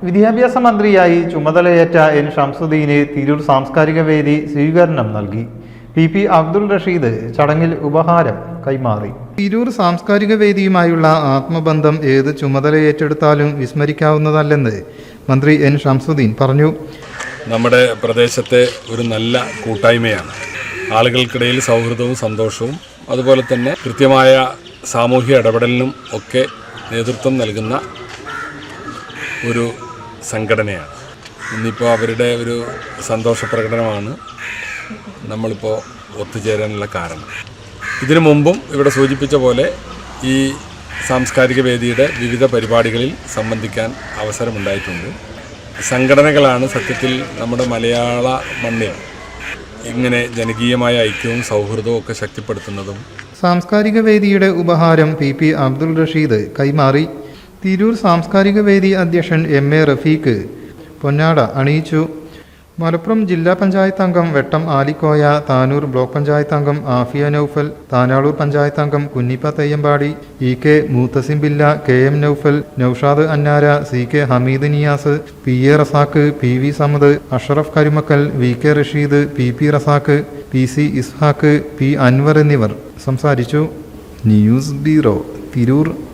വിദ്യാഭ്യാസ മന്ത്രിയായി ചുമതലയേറ്റ എൻ ഷംസുദ്ദീന് തിരൂർ സാംസ്കാരിക വേദി സ്വീകരണം നൽകി. പി അബ്ദുൾ റഷീദ് ചടങ്ങിൽ ഉപഹാരം കൈമാറി. തിരൂർ സാംസ്കാരിക വേദിയുമായുള്ള ആത്മബന്ധം ഏത് ചുമതല ഏറ്റെടുത്താലും വിസ്മരിക്കാവുന്നതല്ലെന്ന് മന്ത്രി എൻ ഷംസുദ്ദീൻ പറഞ്ഞു. നമ്മുടെ പ്രദേശത്തെ ഒരു നല്ല കൂട്ടായ്മയാണ്. ആളുകൾക്കിടയിൽ സൗഹൃദവും സന്തോഷവും അതുപോലെ തന്നെ കൃത്യമായ സാമൂഹ്യ ഇടപെടലിനും ഒക്കെ നേതൃത്വം നൽകുന്ന ഒരു സംഘടനയാണ്. ഇന്നിപ്പോൾ അവരുടെ ഒരു സന്തോഷ പ്രകടനമാണ് നമ്മളിപ്പോൾ ഒത്തുചേരാനുള്ള കാരണം. ഇതിനു മുമ്പും ഇവിടെ സൂചിപ്പിച്ച പോലെ ഈ സാംസ്കാരിക വേദിയുടെ വിവിധ പരിപാടികളിൽ സംബന്ധിക്കാൻ അവസരമുണ്ടായിട്ടുണ്ട്. സംഘടനകളാണ് സത്യത്തിൽ നമ്മുടെ മലയാള മണ്ണിൽ ഇങ്ങനെ ജനകീയമായ ഐക്യവും സൗഹൃദവും ഒക്കെ ശക്തിപ്പെടുത്തുന്നതും. സാംസ്കാരിക വേദിയുടെ ഉപഹാരം പി അബ്ദുൾ റഷീദ് കൈമാറി. തിരൂർ സാംസ്കാരിക വേദി അധ്യക്ഷൻ MA റഫീഖ് പൊന്നാട അണിയിച്ചു. മലപ്പുറം ജില്ലാ പഞ്ചായത്ത് അംഗം വെട്ടം ആലിക്കോയ, താനൂർ ബ്ലോക്ക് പഞ്ചായത്ത് അംഗം ആഫിയ നൌഫൽ, താനാളൂർ പഞ്ചായത്ത് അംഗം കുഞ്ഞിപ്പ തയ്യമ്പാടി, EK മൂത്തസിം ബില്ല, KM Noufal, Naushad അന്നാര, CK Hameed Niyas, PA Razak, PV Samad, Ashraf കരുമക്കൽ, VK Rasheed, PP Razak, PC Ishaq, P Anwar എന്നിവർ സംസാരിച്ചു. News bureau, Tirur.